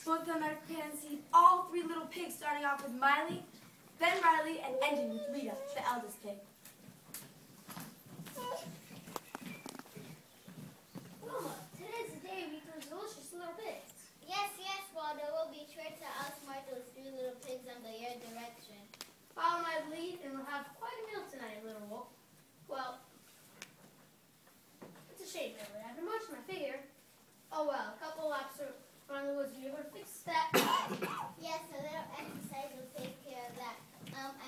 Both of them had a plan to see all three little pigs, starting off with Miley, then Riley, and ending with Rita, the eldest pig. Mama, today's the day we eat those delicious little pigs. Yes, Waldo. We'll be sure to outsmart those three little pigs under your direction. Follow my lead, and we'll have quite a meal tonight, little wolf. Well, it's a shame, really. I've been watching my figure. Oh well, a couple laps around the woods, and you're going to fix that. Yes, a little exercise will take care of that.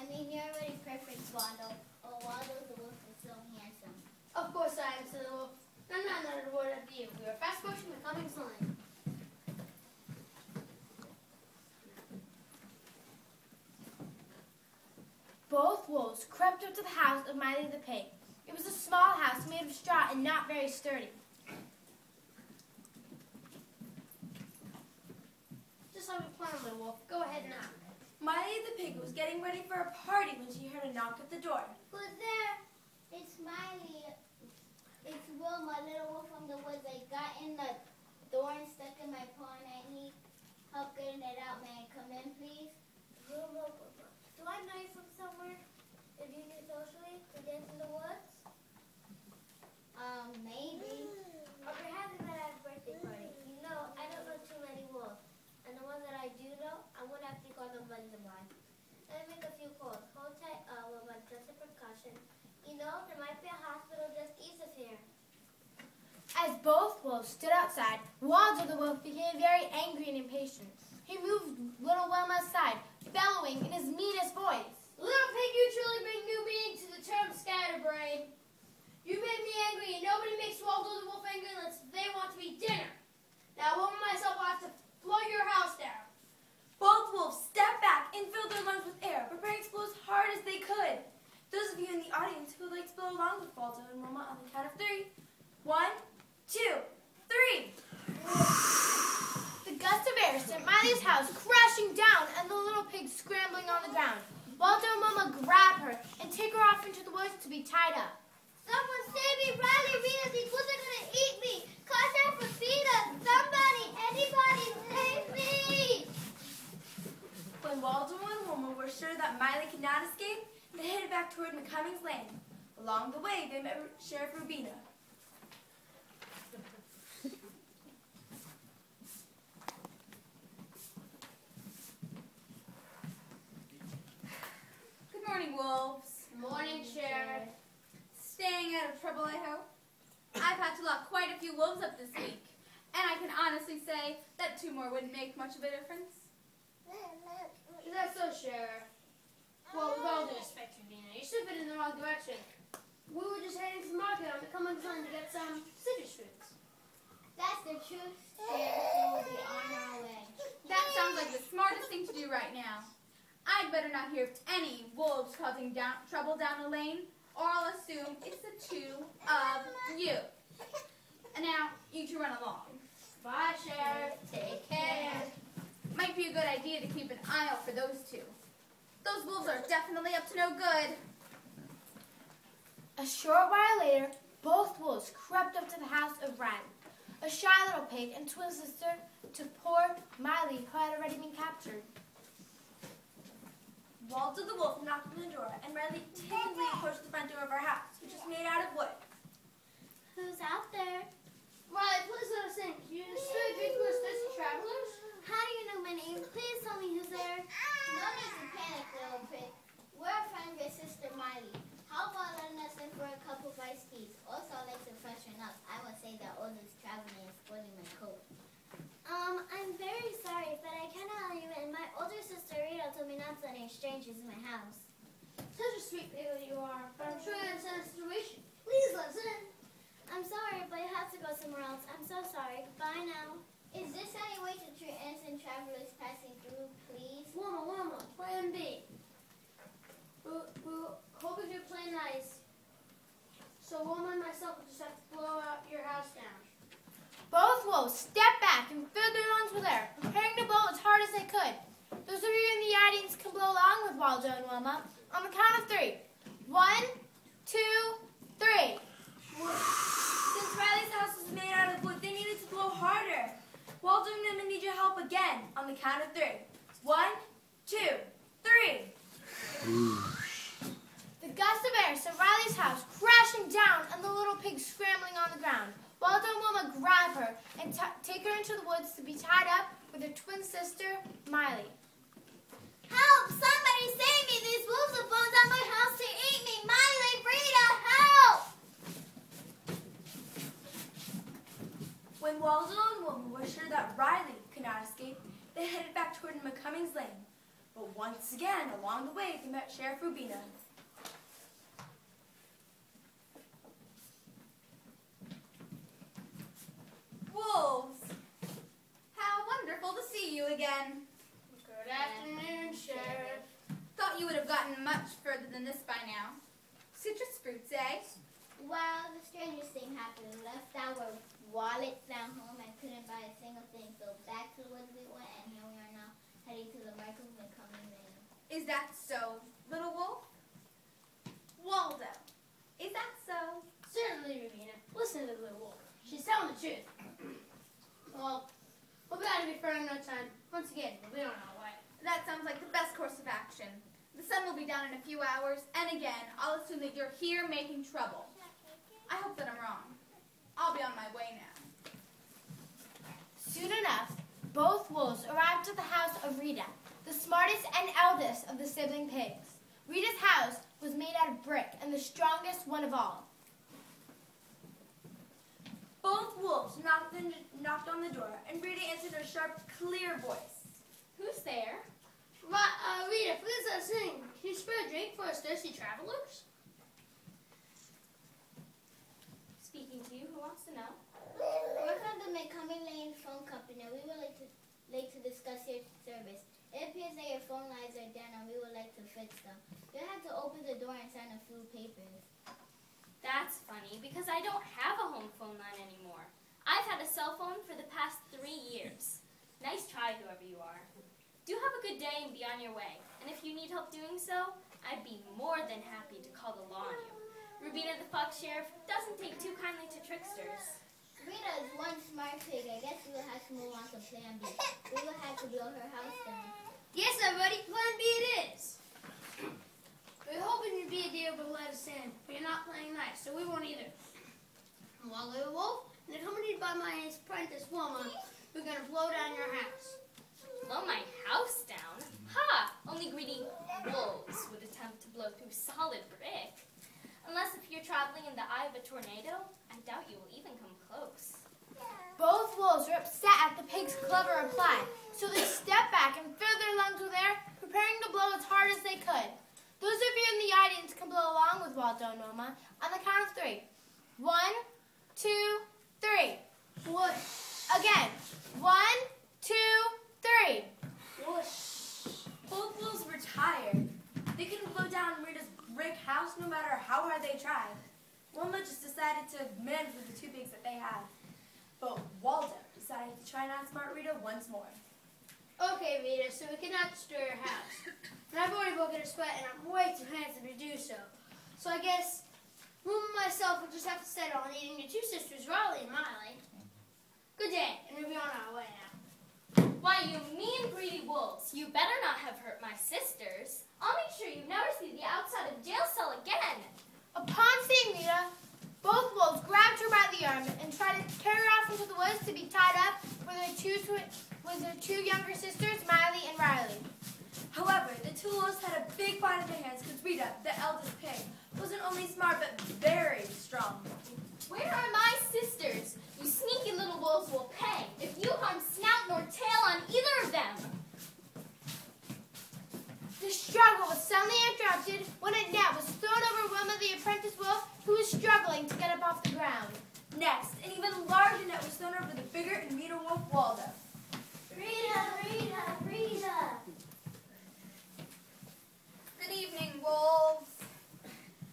You're already perfect, Waldo. Oh, Waldo the wolf is so handsome. Of course I am, said the wolf. And not another word of you. We are fast approaching the coming sun. Both wolves crept up to the house of Miley the pig. It was a small house made of straw and not very sturdy. Just like we planned, little wolf. Go ahead and knock. Miley the pig was getting ready for a party when she heard a knock at the door. Who's there? It's Miley. It's Will, my little wolf from the woods. I got in the thorn stuck in my paw and I need help getting it out. May I come in, please? Do I know you from somewhere? If you meet socially to dance in the woods? Maybe. Or perhaps if I have a birthday party. You know, I don't know too many wolves. And the ones that I do know, I'm going to have to call them one to one. Let me make a few calls. Hold tight with my just a precaution. You know, there might be a hospital just east of here. As both wolves stood outside, Waldo the wolf became very angry and impatient. He moved little Wilma aside, bellowing in his meanest voice. Little pig, you truly bring new meaning to the term scatterbrain. You made me angry, and nobody makes Waldo the wolf angry unless they want to eat dinner. Now, Wilma and myself will have to blow your house down. Both wolves stepped back and filled their lungs with air, preparing to blow as hard as they could. Those of you in the audience who would like to blow along with Waldo and Wilma on the count of 3. 1, 2, 3. The gust of air sent Miley's house crashing down and the little pig scrambling on the ground. Waldo and Wilma grab her and take her off into the woods to be tied up. Someone save me! Riley, Rita, these wolves are going to eat me! Contact for Rita! Somebody! Anybody save me! When Waldo and Wilma were sure that Miley could not escape, they headed back toward McCumming's Lane. Along the way, they met Sheriff Rubina. Good morning, wolves. Morning, Sheriff. Staying out of trouble, I hope. I've had to lock quite a few wolves up this week, and I can honestly say that 2 more wouldn't make much of a difference. Is that so, Sheriff? Well, with all due respect, Rubina, you're slipping in the wrong direction. We were just heading to the market on the coming sun to get some citrus fruits. That's the truth, Sheriff. So we'll be on our way. That sounds like the smartest thing to do right now. I'd better not hear of any wolves causing trouble down the lane, or I'll assume it's the 2 of you. And now, you 2 run along. Bye, Sheriff. Take care. Might be a good idea to keep an eye out for those 2. Those wolves are definitely up to no good. A short while later, both wolves crept up to the house of Riley, a shy little pig and twin sister to poor Miley, who had already been captured. Waldo the wolf knocked on the door, and Riley timidly approached the front door of our house, which was made out of wood. Who's out there? Riley, please let us in. You still greet to us thirsty travelers? How do you know my name? Please tell me who's there. No need to panic, little pig. We're a friend of your sister, Miley. How about letting us in for a cup of iced tea? Also, I'd like to freshen up. I must say that all this traveling is spoiling my coat. I'm very sorry, but I cannot let you in. My older sister, Rita, told me not to let any strangers in my house. Such a sweet pig that you are, but I'm sure you understand the situation. Please let us in. I'm sorry, but you have to go somewhere else. I'm so sorry. Goodbye now. Is this any way to treat innocent travelers passing through, please? Wilma, plan B. We'll hope you play nice. So Wilma and myself will just have to blow out your house down. Both wolves stepped back and filled their lungs with air, preparing to blow as hard as they could. Those of you in the audience can blow along with Waldo and Wilma on the count of 3. 1, 2, 3. Since Riley's house was made out of wood, they needed to blow harder. Waldo and Wilma need your help up again on the count of 3. 1, 2, 3. The gust of air sent Riley's house crashing down and the little pig scrambling on the ground. Waldo and Wilma grab her and take her into the woods to be tied up with her twin sister, Miley. Help! Somebody save me! These wolves have blown down my house to eat me! Miley, Rita, help! When Waldo and Wilma were sure that Riley could not escape, they headed back toward McCumming's Lane. But once again, along the way, they met Sheriff Rubina. Wolves! How wonderful to see you again. Good afternoon, Sheriff. Thought you would have gotten much further than this by now. Citrus fruits, eh? Well, the strangest thing happened. We left our wallets down home and couldn't buy a single thing. So back to the woods we went, and here we are now, heading to the Michael McCumming Lane. Is that so, little wolf? Waldo, is that so? Certainly, Rubina. Listen to the little wolf. She's telling the truth. Well, we'll be out of here for no time. Once again, we'll be on our way. That sounds like the best course of action. The sun will be down in a few hours, and again, I'll assume that you're here making trouble. I hope that I'm wrong. I'll be on my way now. Soon enough, both wolves arrived at the house of Rita, the smartest and eldest of the sibling pigs. Rita's house was made out of brick and the strongest one of all. Both wolves knocked on the door, and Rita answered in a sharp, clear voice. Who's there? Rita, please let us in. Can you spare a drink for us thirsty travelers? Speaking to you, who wants to know? We're from the McCumming Lane phone company. We would like to discuss your service. It appears that your phone lines are down, and we would like to fix them. You'll have to open the door and sign a few papers. That's funny, because I don't have a home phone line anymore. I've had a cell phone for the past 3 years. Nice try, whoever you are. Do have a good day and be on your way. And if you need help doing so, I'd be more than happy to call the law on you. Rubina the Fox Sheriff doesn't take too kindly to tricksters. Rita is one smart pig. I guess we will have to move on to Plan B. We will have to blow her house down. Yes, everybody, Plan B it is. We were hoping you'd be a deal but let us in, but you're not playing nice, so we won't either. Waldo the Wolf, and accompanied by my apprentice Wilma, we're going to blow down your house. Blow my house down? Ha! Only greedy wolves would attempt to blow through solid brick. Unless if you're traveling in the eye of a tornado, I doubt you will even come close. Both wolves were upset at the pig's clever reply, so they stepped back and filled their lungs with air, preparing to blow as hard as they could. Those of you in the audience can blow along with Waldo and Wilma on the count of 3. 1, 2, 3. Whoosh. Again. 1, 2, 3. Whoosh. Both wolves were tired. They couldn't blow down Rita's brick house no matter how hard they tried. Wilma just decided to manage with the 2 pigs that they had. But Waldo decided to try and outsmart Rita once more. Okay, Rita, so we cannot destroy your house. And I've already broken a sweat, and I'm way too handsome to do so. So I guess Wilma and myself will just have to settle on eating your 2 sisters, Riley and Miley. Good day, and we'll be on our way now. Why, you mean greedy wolves, you better not have hurt my sisters. I'll make sure you never see the outside of the jail cell again. Upon seeing Rita, both wolves grabbed her by the arm and tried to carry her off into the woods to be tied up with their 2 younger sisters, Miley and Riley. However, the 2 wolves had a big fight in their hands because Rita, the eldest pig, wasn't only smart but very strong. Where are my sisters? You sneaky little wolves will pay if you harm snout nor tail on either of them. The struggle was suddenly interrupted when a net was thrown over Wilma the apprentice wolf, who was struggling to get up off the ground. Next, an even larger net was thrown over the bigger and meaner wolf, Waldo. Rita, Rita, Rita. Good evening, wolves.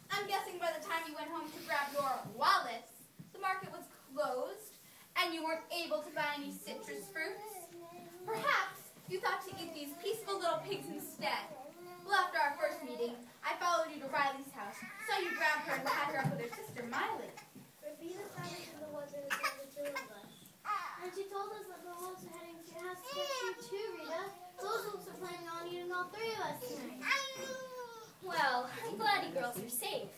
I'm guessing by the time you went home to grab your wallets, the market was closed and you weren't able to buy any citrus fruits. Perhaps you thought to eat these peaceful little pigs instead. Well, after our first meeting, I followed you to Riley's house, so you grabbed her and tied her up with her sister, Miley. Rubina found us in the woods and it was the 2 of us. And she told us that the wolves were heading to your house to get us tonight? Well, I'm glad you girls are safe.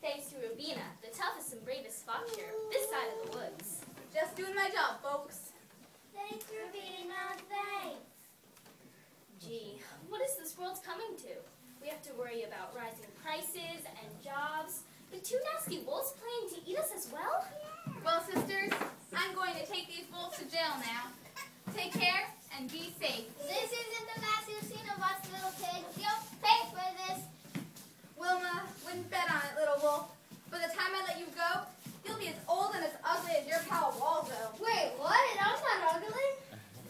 Thanks to Rubina, the toughest and bravest fox here, this side of the woods. Just doing my job, folks. Thanks, Rubina, thanks. Gee, what is this world coming to? We have to worry about rising prices and jobs. The two nasty wolves planning to eat us as well? Well, sisters, I'm going to take these wolves to jail now. Take care and be safe. This isn't the last you've seen of us, little pigs. You'll pay for this. Wilma, wouldn't bet on it, little wolf. By the time I let you go, you'll be as old and as ugly as your pal Waldo. Wait, what? I'm not ugly.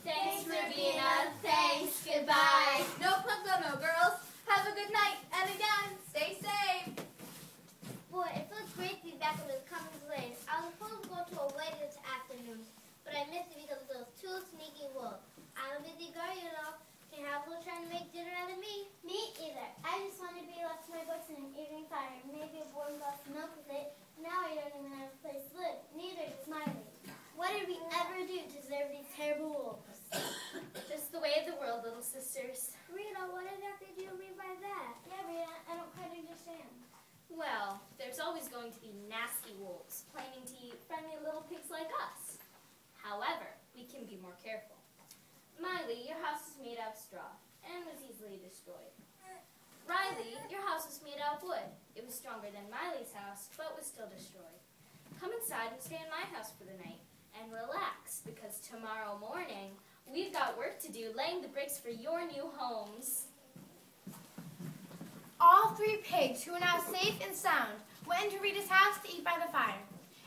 Thanks, Rubina. Thanks. Goodbye. No no, girls. Have a good night. And again, stay safe. Boy, it feels great to be back in the Cummings Lane. I was supposed to go to a wedding this afternoon, but I missed it because of those two sneaky wolves. I'm a busy girl, you know. Can't have them trying to make dinner out of me. Me either. I just want to be left to my books in an evening fire, maybe a warm glass of milk with it. Now I don't even have a place to live. Neither does Miley. What did we ever do to deserve these terrible wolves? Just the way of the world, little sisters. Rita, what exactly do you mean by that? Yeah, Rita, I don't quite understand. Well, there's always going to be nasty wolves planning to eat friendly little pigs like us. However, we can be more careful. Miley, your house is made out of straw and was easily destroyed. Riley, your house was made out of wood. It was stronger than Miley's house, but was still destroyed. Come inside and stay in my house for the night and relax, because tomorrow morning we've got work to do laying the bricks for your new homes. All three pigs, who were now safe and sound, went into Rita's house to eat by the fire.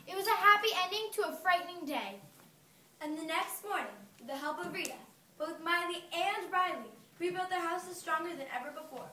It was a happy ending to a frightening day. And the next morning, with the help of Rita, both Miley and Riley rebuilt their houses stronger than ever before.